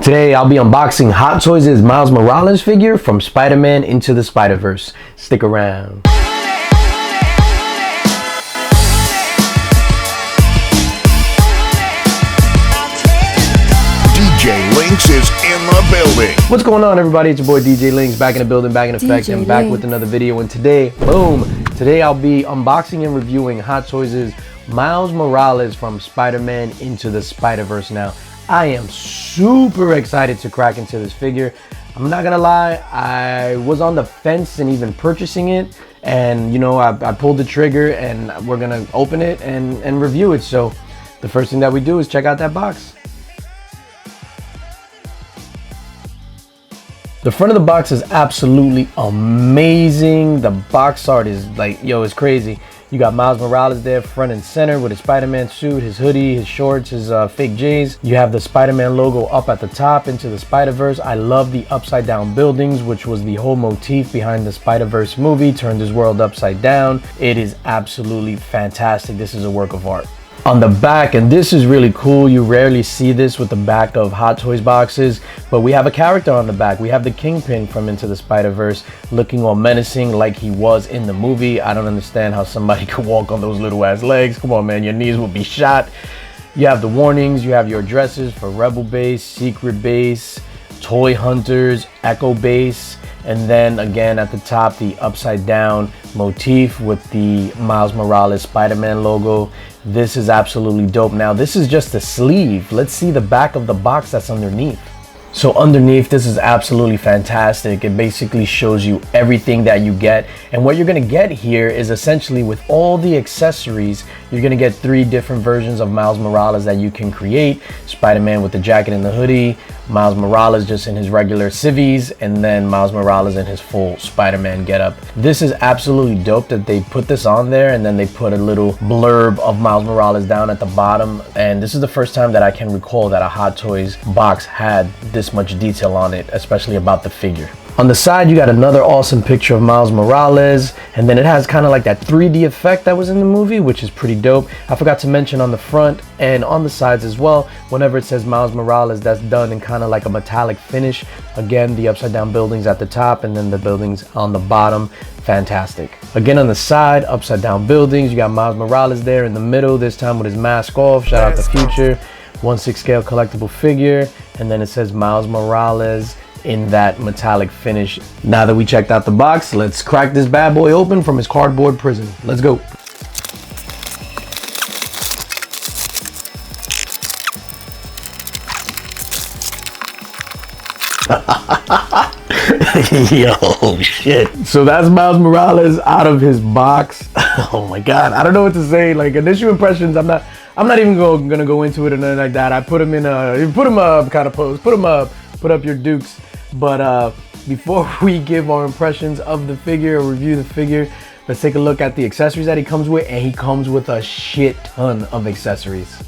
Today I'll be unboxing Hot Toys' Miles Morales figure from Spider-Man Into the Spider-Verse. Stick around. DJ Links is in the building. What's going on, everybody? It's your boy DJ Links, back in the building, back in effect, and back with another video. And today, boom, today I'll be unboxing and reviewing Hot Toys' Miles Morales from Spider-Man Into the Spider-Verse. Now, I am super excited to crack into this figure. I'm not gonna lie, I was on the fence and even purchasing it, and you know, I pulled the trigger and we're gonna open it and review it. So the first thing that we do is check out that box. The front of the box is absolutely amazing. The box art is like, yo, it's crazy. You got Miles Morales there front and center with his Spider-Man suit, his hoodie, his shorts, his fake J's. You have the Spider-Man logo up at the top, Into the Spider-Verse. I love the upside down buildings, which was the whole motif behind the Spider-Verse movie, turned his world upside down. It is absolutely fantastic. This is a work of art. On the back, and this is really cool, you rarely see this with the back of Hot Toys boxes, but we have a character on the back. We have the Kingpin from Into the Spider-Verse looking all menacing like he was in the movie. I don't understand how somebody could walk on those little ass legs. Come on, man, your knees will be shot. You have the warnings, you have your addresses for Rebel Base, Secret Base, Toy Hunters, Echo Base, and then again at the top, the upside down motif with the Miles Morales Spider-Man logo. This is absolutely dope. Now, this is just the sleeve. Let's see the back of the box that's underneath. So underneath, this is absolutely fantastic. It basically shows you everything that you get. And what you're gonna get here is essentially with all the accessories, you're gonna get 3 different versions of Miles Morales that you can create. Spider-Man with the jacket and the hoodie, Miles Morales just in his regular civvies, and then Miles Morales in his full Spider-Man getup. This is absolutely dope that they put this on there and then they put a little blurb of Miles Morales down at the bottom. And this is the first time that I can recall that a Hot Toys box had this much detail on it, especially about the figure. On the side, you got another awesome picture of Miles Morales, and then it has kind of like that 3D effect that was in the movie, which is pretty dope. I forgot to mention on the front and on the sides as well, whenever it says Miles Morales, that's done in kind of like a metallic finish. Again, the upside down buildings at the top and then the buildings on the bottom. Fantastic. Again, on the side, upside down buildings, you got Miles Morales there in the middle, this time with his mask off. Shout out to Future. 1/6 scale collectible figure, and then it says Miles Morales in that metallic finish. Now that we checked out the box, let's crack this bad boy open from his cardboard prison. Let's go. Yo, shit. So that's Miles Morales out of his box. Oh my God, I don't know what to say. Like, initial impressions, I'm not even gonna go into it or nothing like that. I put him in a put him up kind of pose. Put him up, put up your dukes. But before we give our impressions of the figure or review the figure, let's take a look at the accessories that he comes with, and he comes with a shit ton of accessories.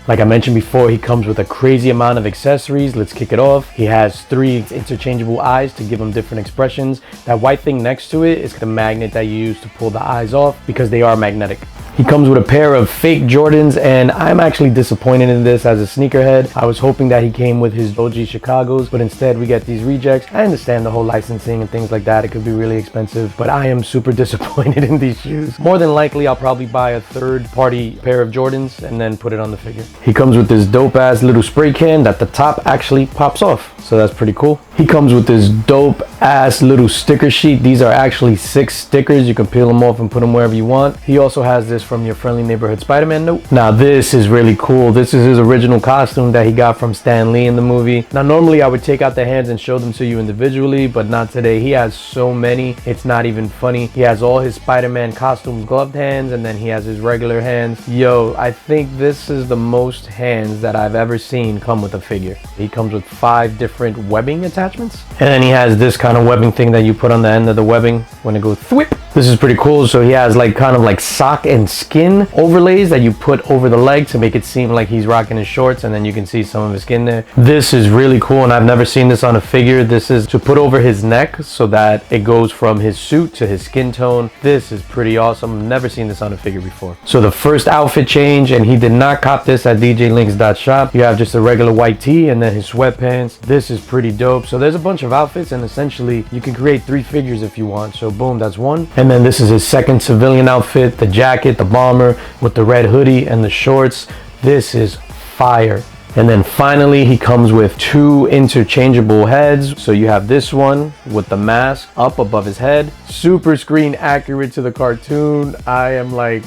Like I mentioned before, he comes with a crazy amount of accessories. Let's kick it off. He has 3 interchangeable eyes to give him different expressions. That white thing next to it is the magnet that you use to pull the eyes off because they are magnetic. He comes with a pair of fake Jordans, and I'm actually disappointed in this as a sneakerhead. I was hoping that he came with his OG Chicagos, but instead we get these rejects. I understand the whole licensing and things like that. It could be really expensive, but I am super disappointed in these shoes. More than likely, I'll probably buy a third-party pair of Jordans and then put it on the figure. He comes with this dope-ass little spray can that the top actually pops off, so that's pretty cool. He comes with this dope-ass little sticker sheet. These are actually 6 stickers. You can peel them off and put them wherever you want. He also has this from your friendly neighborhood Spider-Man note. Now this is really cool. This is his original costume that he got from Stan Lee in the movie. Now normally I would take out the hands and show them to you individually, but not today. He has so many, it's not even funny. He has all his Spider-Man costume gloved hands, and then he has his regular hands. Yo, I think this is the most hands that I've ever seen come with a figure. He comes with 5 different webbing attachments, and then he has this kind of webbing thing that you put on the end of the webbing when it goes thwip. This is pretty cool. So he has like kind of like sock and skin overlays that you put over the leg to make it seem like he's rocking his shorts, and then you can see some of his skin there. This is really cool, and I've never seen this on a figure. This is to put over his neck so that it goes from his suit to his skin tone. This is pretty awesome. Never seen this on a figure before. So the first outfit change, and he did not cop this at djlinks.shop. You have just a regular white tee and then his sweatpants. This is pretty dope. So there's a bunch of outfits, and essentially you can create 3 figures if you want. So boom, that's one. And then this is his second civilian outfit, the jacket, the bomber with the red hoodie and the shorts. This is fire. And then finally he comes with 2 interchangeable heads. So you have this one with the mask up above his head, super screen accurate to the cartoon. I am like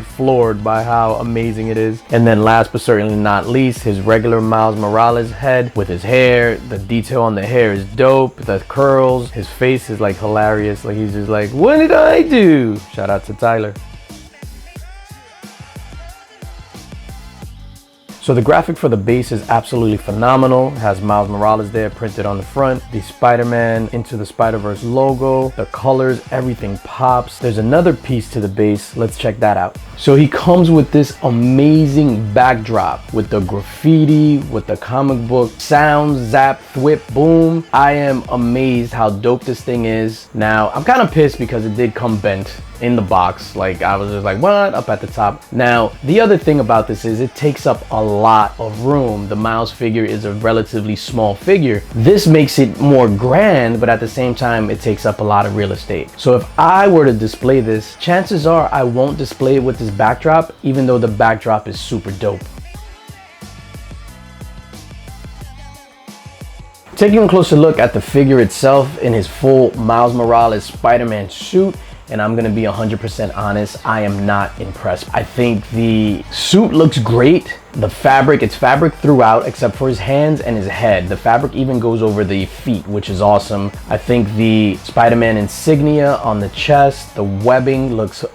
floored by how amazing it is. And then last but certainly not least, his regular Miles Morales head with his hair. The detail on the hair is dope. The curls, his face is like hilarious. Like he's just like, what did I do? Shout out to Tyler. So the graphic for the base is absolutely phenomenal. It has Miles Morales there printed on the front, the Spider-Man Into the Spider-Verse logo, the colors, everything pops. There's another piece to the base. Let's check that out. So he comes with this amazing backdrop with the graffiti, with the comic book sounds, zap, thwip, boom. I am amazed how dope this thing is. Now, I'm kind of pissed because it did come bent in the box. Like I was just like, what? Up at the top. Now, the other thing about this is it takes up a lot of room. The Miles figure is a relatively small figure. This makes it more grand, but at the same time, it takes up a lot of real estate. So if I were to display this, chances are I won't display it with this backdrop, even though the backdrop is super dope. Taking a closer look at the figure itself in his full Miles Morales Spider-Man suit, and I'm gonna be 100% honest, I am not impressed. I think the suit looks great. The fabric, it's fabric throughout except for his hands and his head. The fabric even goes over the feet, which is awesome. I think the Spider-Man insignia on the chest, the webbing looks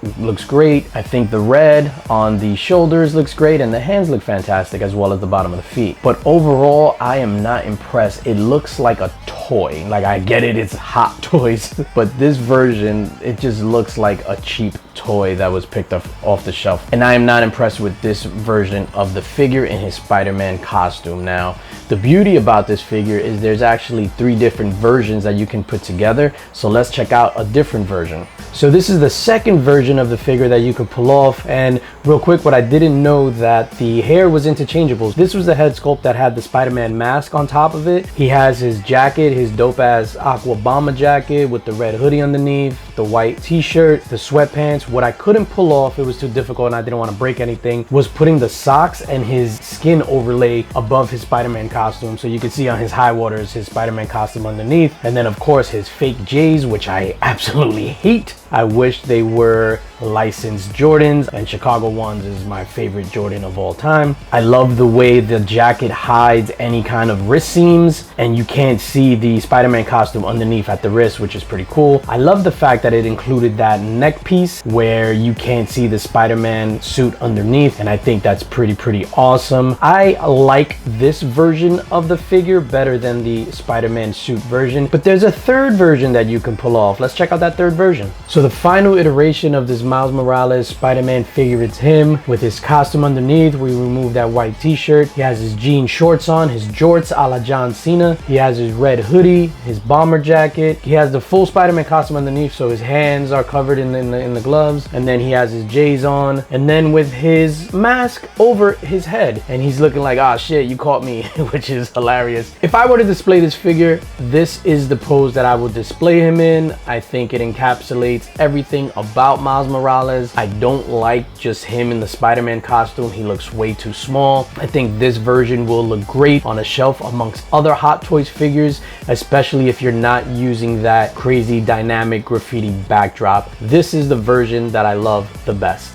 great. I think the red on the shoulders looks great, and the hands look fantastic, as well as the bottom of the feet. But overall, I am not impressed. It looks like a toy. Like, I get it, it's Hot Toys, but this version, it just looks like a cheap toy that was picked up off the shelf. And I am not impressed with this version of the figure in his Spider-Man costume. Now, the beauty about this figure is there's actually 3 different versions that you can put together. So let's check out a different version. So this is the second version of the figure that you could pull off. And real quick, what I didn't know that the hair was interchangeable. This was the head sculpt that had the Spider-Man mask on top of it. He has his jacket, his dope ass Aqua Bomber jacket with the red hoodie underneath, the white t-shirt, the sweatpants. What I couldn't pull off, it was too difficult and I didn't want to break anything, was putting the socks and his skin overlay above his Spider-Man costume. So you can see on his high waters, his Spider-Man costume underneath. And then of course his fake J's, which I absolutely hate. I wish they were licensed Jordans, and Chicago ones is my favorite Jordan of all time. I love the way the jacket hides any kind of wrist seams, and you can't see the Spider-Man costume underneath at the wrist, which is pretty cool. I love the fact that it included that neck piece where you can't see the Spider-Man suit underneath, and I think that's pretty awesome. I like this version of the figure better than the Spider-Man suit version, but there's a third version that you can pull off. Let's check out that third version. So the final iteration of this Miles Morales Spider-Man figure, it's him with his costume underneath. We remove that white t-shirt. He has his jean shorts on, his jorts a la John Cena. He has his red hoodie, his bomber jacket. He has the full Spider-Man costume underneath, so his hands are covered in the gloves. And then he has his J's on, and then with his mask over his head. And he's looking like, ah, shit, you caught me, which is hilarious. If I were to display this figure, this is the pose that I would display him in. I think it encapsulates everything about Miles Morales. I don't like just him in the Spider-Man costume. He looks way too small. I think this version will look great on a shelf amongst other Hot Toys figures, especially if you're not using that crazy dynamic graffiti backdrop. This is the version that I love the best.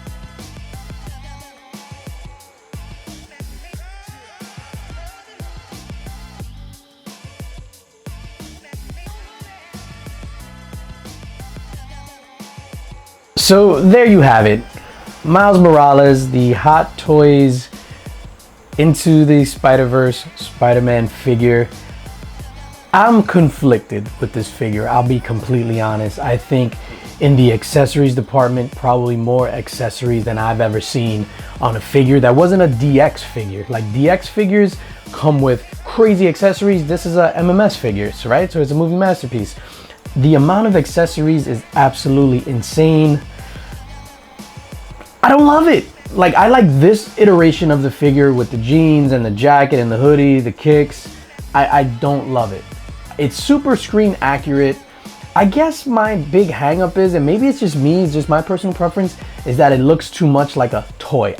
So there you have it. Miles Morales, the Hot Toys Into the Spider-Verse Spider-Man figure. I'm conflicted with this figure, I'll be completely honest. I think in the accessories department, probably more accessories than I've ever seen on a figure that wasn't a DX figure. Like DX figures come with crazy accessories. This is a MMS figures, right? So it's a movie masterpiece. The amount of accessories is absolutely insane. I don't love it. Like, I like this iteration of the figure with the jeans and the jacket and the hoodie, the kicks. I don't love it. It's super screen accurate. I guess my big hang up is, and maybe it's just me, it's just my personal preference, is that it looks too much like a toy.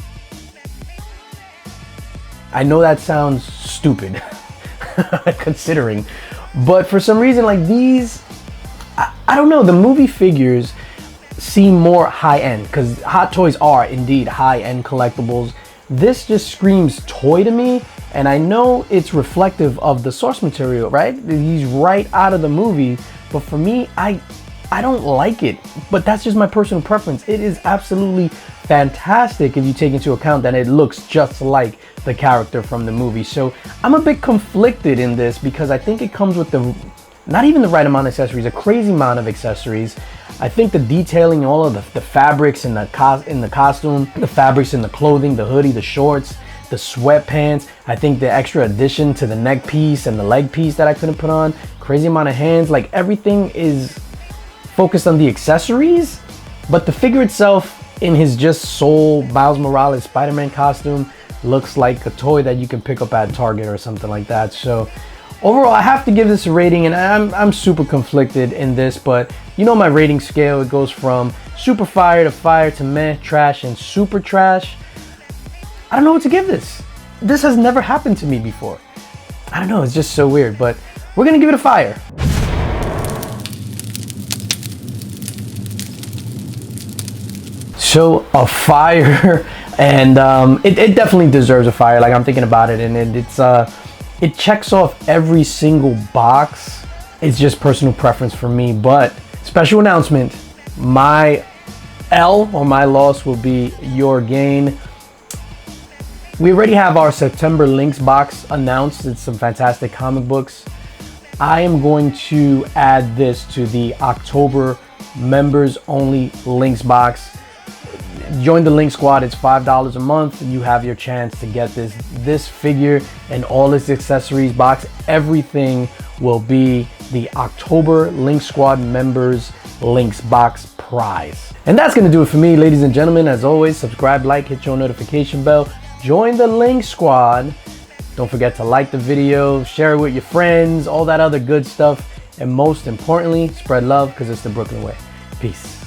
I know that sounds stupid, considering, but for some reason, like these, I don't know, the movie figures seem more high-end, because Hot Toys are indeed high-end collectibles. This just screams toy to me, and I know it's reflective of the source material, right? He's right out of the movie, but for me, I don't like it, but that's just my personal preference. It is absolutely fantastic if you take into account that it looks just like the character from the movie. So I'm a bit conflicted in this because I think it comes with not even the right amount of accessories, a crazy amount of accessories. I think the detailing, all of the fabrics in the costume, the fabrics in the clothing, the hoodie, the shorts, the sweatpants. I think the extra addition to the neck piece and the leg piece that I couldn't put on, crazy amount of hands, like everything is focused on the accessories, but the figure itself in his just sole Miles Morales Spider-Man costume looks like a toy that you can pick up at Target or something like that. So overall, I have to give this a rating, and I'm super conflicted in this, but you know my rating scale, it goes from super fire to meh, trash, and super trash. I don't know what to give this. This has never happened to me before. I don't know, it's just so weird, but we're gonna give it a fire. So a fire, and it definitely deserves a fire. Like, I'm thinking about it, and it checks off every single box. It's just personal preference for me, but special announcement, my L or my loss will be your gain. We already have our September links box announced. It's some fantastic comic books. I am going to add this to the October members only links box. Join the Link Squad. It's $5 a month. You have your chance to get this figure and all its accessories box. Everything will be the October Link Squad members links box prize. And that's going to do it for me, ladies and gentlemen. As always, subscribe, like, hit your notification bell. Join the Link Squad. Don't forget to like the video, share it with your friends, all that other good stuff. And most importantly, spread love, because it's the Brooklyn way. Peace.